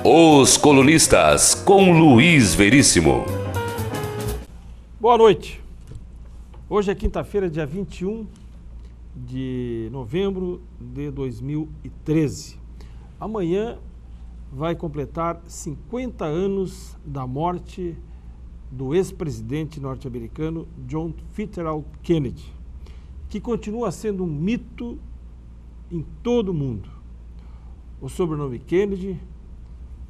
Os Colunistas, com Luiz Veríssimo. Boa noite. Hoje é quinta-feira, dia 21 de novembro de 2013. Amanhã vai completar 50 anos da morte do ex-presidente norte-americano John Fitzgerald Kennedy, que continua sendo um mito em todo o mundo. O sobrenome Kennedy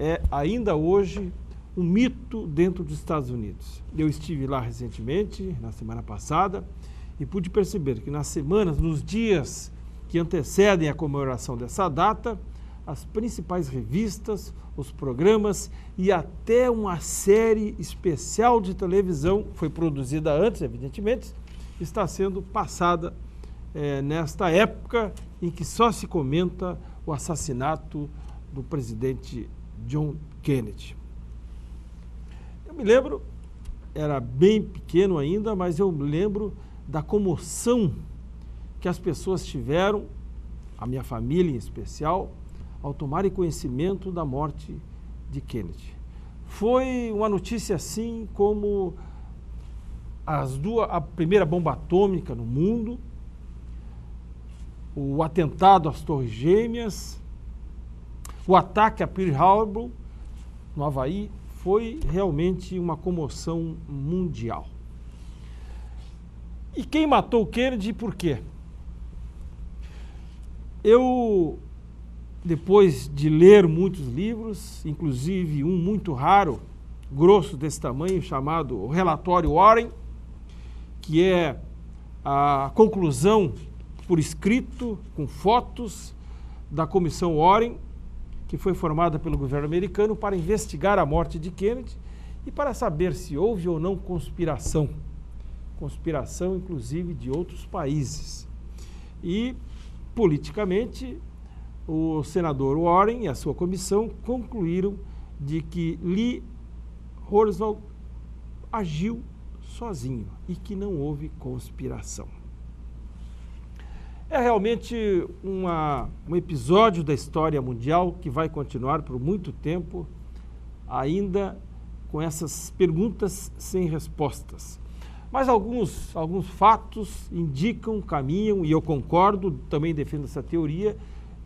é ainda hoje um mito dentro dos Estados Unidos. Eu estive lá recentemente, na semana passada, e pude perceber que nas semanas, nos dias que antecedem a comemoração dessa data, as principais revistas, os programas e até uma série especial de televisão, foi produzida antes, evidentemente, está sendo passada nesta época em que só se comenta o assassinato do presidente John Kennedy. Eu me lembro, era bem pequeno ainda, mas eu me lembro da comoção que as pessoas tiveram, a minha família em especial, ao tomarem conhecimento da morte de Kennedy. Foi uma notícia assim como a primeira bomba atômica no mundo, o atentado às Torres Gêmeas, o ataque a Pearl Harbor, no Havaí, foi realmente uma comoção mundial. E quem matou Kennedy e por quê? Eu, depois de ler muitos livros, inclusive um muito raro, grosso desse tamanho, chamado o Relatório Warren, que é a conclusão por escrito, com fotos, da Comissão Warren, que foi formada pelo governo americano para investigar a morte de Kennedy e para saber se houve ou não conspiração, inclusive de outros países. E, politicamente, o senador Warren e a sua comissão concluíram de que Lee Oswald agiu sozinho e que não houve conspiração. É realmente um episódio da história mundial que vai continuar por muito tempo, ainda com essas perguntas sem respostas. Mas alguns fatos indicam, caminham, e eu concordo, também defendo essa teoria,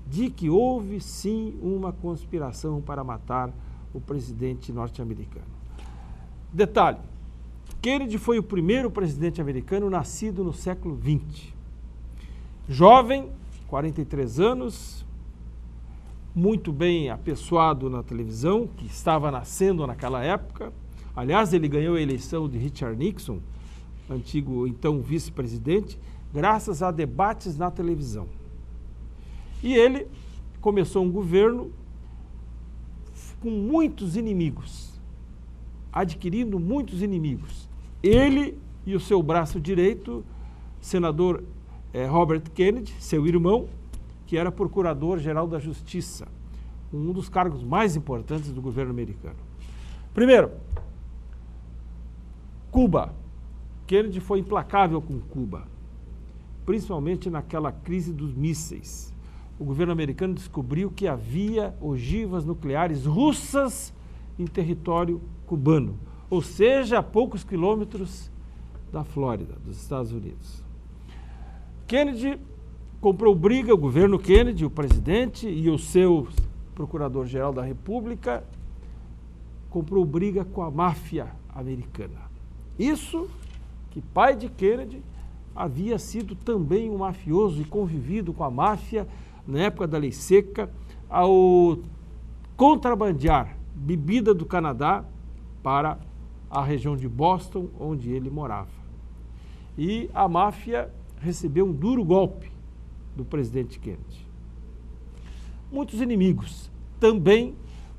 de que houve sim uma conspiração para matar o presidente norte-americano. Detalhe, Kennedy foi o primeiro presidente americano nascido no século XX. Jovem, 43 anos, muito bem apessoado na televisão, que estava nascendo naquela época. Aliás, ele ganhou a eleição de Richard Nixon, antigo então vice-presidente, graças a debates na televisão. E ele começou um governo com muitos inimigos, adquirindo muitos inimigos. Ele e o seu braço direito, senador Robert Kennedy, seu irmão, que era procurador-geral da Justiça, um dos cargos mais importantes do governo americano. Primeiro, Cuba. Kennedy foi implacável com Cuba, principalmente naquela crise dos mísseis. O governo americano descobriu que havia ogivas nucleares russas em território cubano, ou seja, a poucos quilômetros da Flórida, dos Estados Unidos. Kennedy comprou briga, o governo Kennedy, o presidente e o seu procurador-geral da República, comprou briga com a máfia americana. Isso que pai de Kennedy havia sido também um mafioso e convivido com a máfia na época da Lei Seca, ao contrabandear bebida do Canadá para a região de Boston, onde ele morava. E a máfia recebeu um duro golpe do presidente Kennedy. Muitos inimigos, também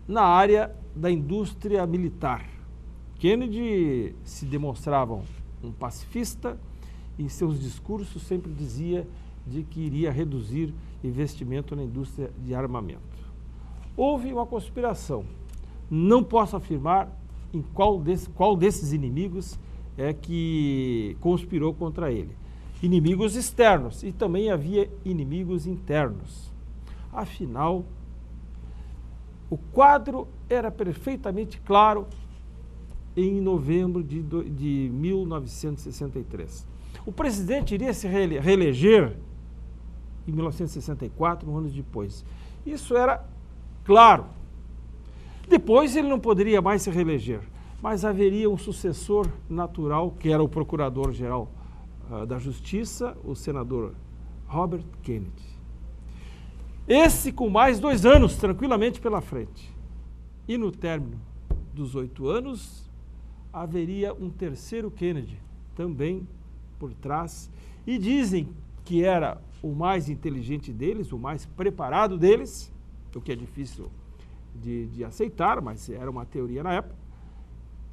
na área da indústria militar. Kennedy se demonstrava um pacifista e em seus discursos sempre dizia de que iria reduzir investimento na indústria de armamento. Houve uma conspiração. Não posso afirmar em qual desses inimigos é que conspirou contra ele. Inimigos externos e também havia inimigos internos. Afinal, O quadro era perfeitamente claro em novembro de 1963. O presidente iria se reeleger em 1964, um ano depois. Isso era claro. Depois ele não poderia mais se reeleger, mas haveria um sucessor natural, que era o procurador-geral da Justiça, o senador Robert Kennedy. Esse com mais 2 anos, tranquilamente pela frente. E no término dos 8 anos, haveria um terceiro Kennedy, também por trás. E dizem que era o mais inteligente deles, o mais preparado deles, o que é difícil de aceitar, mas era uma teoria na época,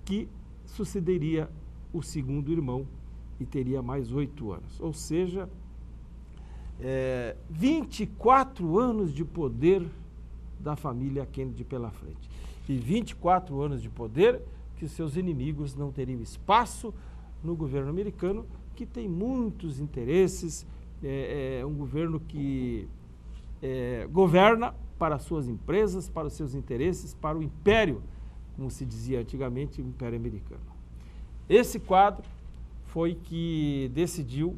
que sucederia o segundo irmão e teria mais 8 anos. Ou seja, 24 anos de poder da família Kennedy pela frente. E 24 anos de poder que seus inimigos não teriam espaço no governo americano, que tem muitos interesses, um governo que governa para suas empresas, para os seus interesses, para o império, como se dizia antigamente, o Império Americano. Esse quadro foi que decidiu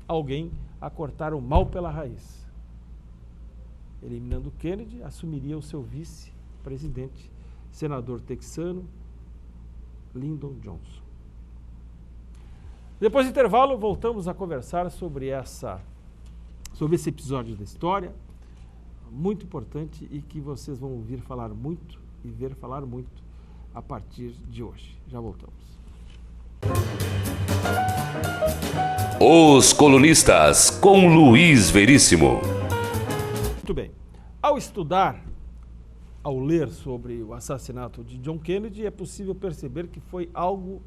alguém a cortar o mal pela raiz. Eliminando Kennedy, assumiria o seu vice-presidente, senador texano, Lyndon Johnson. Depois do intervalo, voltamos a conversar sobre esse episódio da história, muito importante e que vocês vão ouvir falar muito e ver falar muito a partir de hoje. Já voltamos. Os Colunistas, com Luiz Veríssimo. Muito bem. Ao ler sobre o assassinato de John Kennedy, é possível perceber que foi algo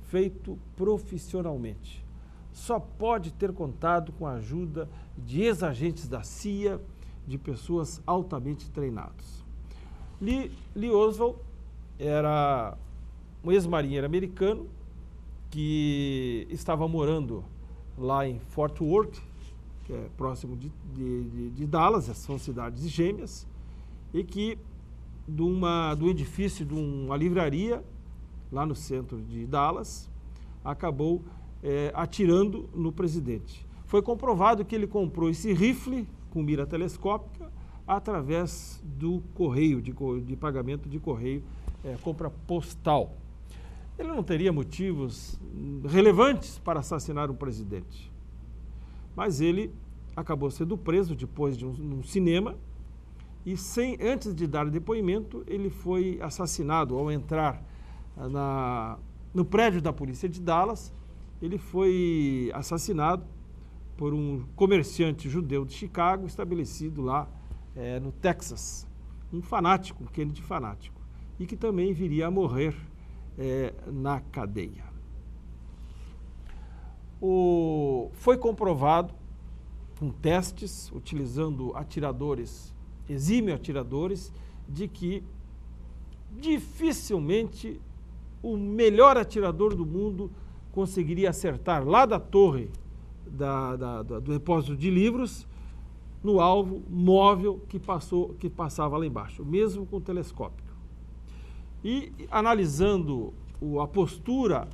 feito profissionalmente. Só pode ter contado com a ajuda de ex-agentes da CIA, de pessoas altamente treinadas. Lee Oswald era um ex-marinheiro americano que estava morando lá em Fort Worth, que é próximo de Dallas, são cidades gêmeas, e que do edifício de uma livraria, lá no centro de Dallas, acabou atirando no presidente. Foi comprovado que ele comprou esse rifle com mira telescópica através do correio, de pagamento de correio, compra postal. Ele não teria motivos relevantes para assassinar um presidente. Mas ele acabou sendo preso depois de um cinema e, antes de dar depoimento, ele foi assassinado ao entrar no prédio da polícia de Dallas. Ele foi assassinado por um comerciante judeu de Chicago, estabelecido lá no Texas, um fanático, um Kennedy fanático, e que também viria a morrer na cadeia. Foi comprovado com testes, utilizando exímios atiradores, de que dificilmente o melhor atirador do mundo conseguiria acertar lá da torre do depósito de livros no alvo móvel que passava lá embaixo, mesmo com telescópio. E analisando a postura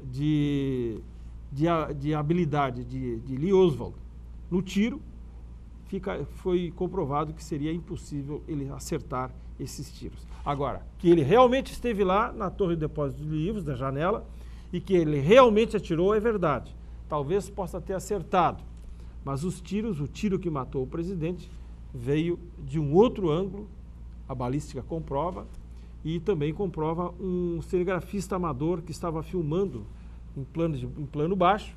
de habilidade de Lee Oswald no tiro, foi comprovado que seria impossível ele acertar esses tiros. Agora, que ele realmente esteve lá na torre de depósito de livros, da janela, e que ele realmente atirou, é verdade. Talvez possa ter acertado, mas o tiro que matou o presidente veio de um outro ângulo, a balística comprova, e também comprova um cinegrafista amador que estava filmando em plano baixo,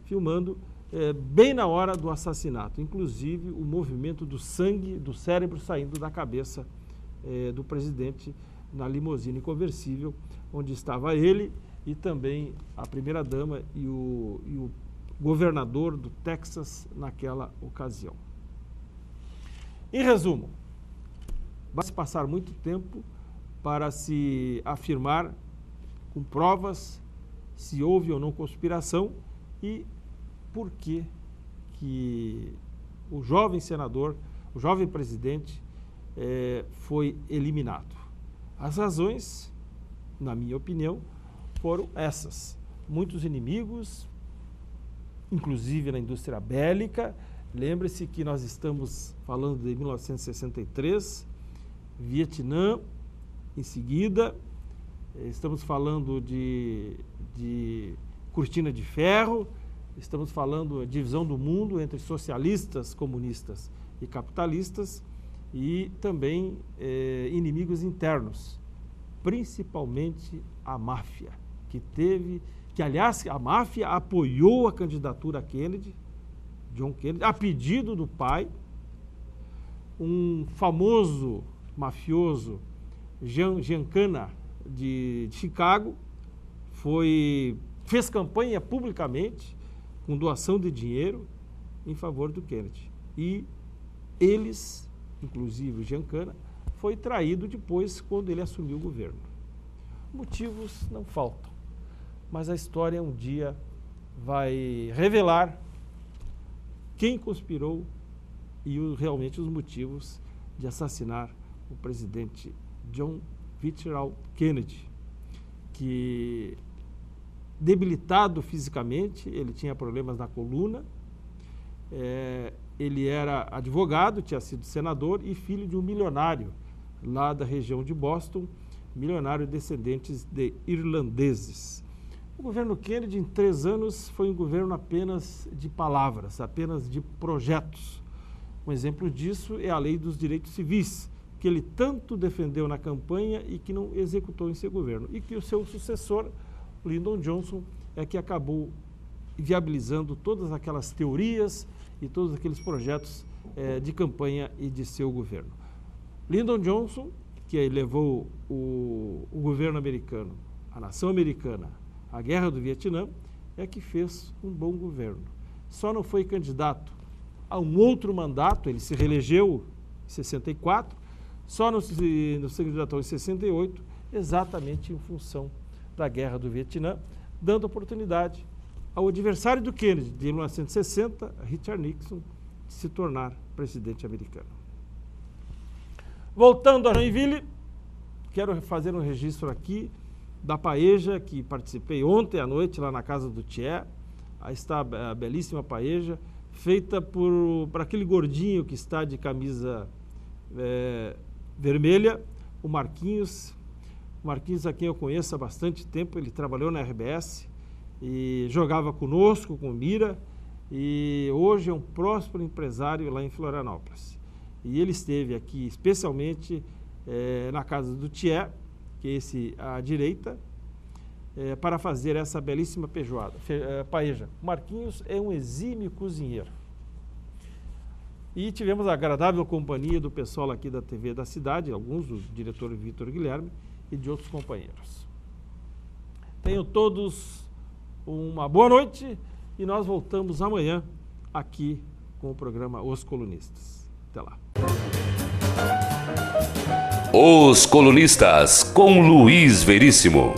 filmando bem na hora do assassinato, inclusive o movimento do sangue, do cérebro saindo da cabeça do presidente na limusine conversível, onde estava ele e também a primeira-dama e o governador do Texas naquela ocasião. Em resumo, vai se passar muito tempo para se afirmar com provas se houve ou não conspiração e por que o jovem senador, o jovem presidente, foi eliminado. As razões, na minha opinião, foram essas. Muitos inimigos, inclusive na indústria bélica. Lembre-se que nós estamos falando de 1963, Vietnã, em seguida, estamos falando de cortina de ferro, estamos falando de divisão do mundo entre socialistas, comunistas e capitalistas, e também inimigos internos, principalmente a máfia, que aliás a máfia apoiou a candidatura a Kennedy, John Kennedy, a pedido do pai. Um famoso mafioso, Giancana, de Chicago, fez campanha publicamente, com doação de dinheiro, em favor do Kennedy. E eles, inclusive o Giancana, foi traído depois quando ele assumiu o governo. Motivos não faltam, mas a história um dia vai revelar quem conspirou e realmente os motivos de assassinar o presidente John Fitzgerald Kennedy, que, debilitado fisicamente, ele tinha problemas na coluna, ele era advogado, tinha sido senador e filho de um milionário lá da região de Boston, milionário descendentes de irlandeses. O governo Kennedy, em 3 anos, foi um governo apenas de palavras, apenas de projetos. Um exemplo disso é a Lei dos Direitos Civis, que ele tanto defendeu na campanha e que não executou em seu governo. E que o seu sucessor, Lyndon Johnson, é que acabou viabilizando todas aquelas teorias e todos aqueles projetos de campanha e de seu governo. Lyndon Johnson, que levou o governo americano, a nação americana, à guerra do Vietnã, é que fez um bom governo. Só não foi candidato a um outro mandato, ele se reelegeu em 64, só não se candidatou em 68, exatamente em função da guerra do Vietnã, dando oportunidade ao adversário do Kennedy, de 1960, Richard Nixon, de se tornar presidente americano. Voltando a Joinville, quero fazer um registro aqui da paeja que participei ontem à noite lá na casa do Thier. Aí está a belíssima paeja, feita por aquele gordinho que está de camisa vermelha, o Marquinhos. O Marquinhos, a quem eu conheço há bastante tempo, ele trabalhou na RBS e jogava conosco, com o Mira, e hoje é um próspero empresário lá em Florianópolis. E ele esteve aqui especialmente na casa do Thier, que é esse à direita, para fazer essa belíssima paeja. O Marquinhos é um exímio cozinheiro. E tivemos a agradável companhia do pessoal aqui da TV da cidade, alguns do diretor Vitor Guilherme e de outros companheiros. Tenham todos uma boa noite e nós voltamos amanhã aqui com o programa Os Colunistas. Até lá. Os Colunistas, com Luiz Veríssimo.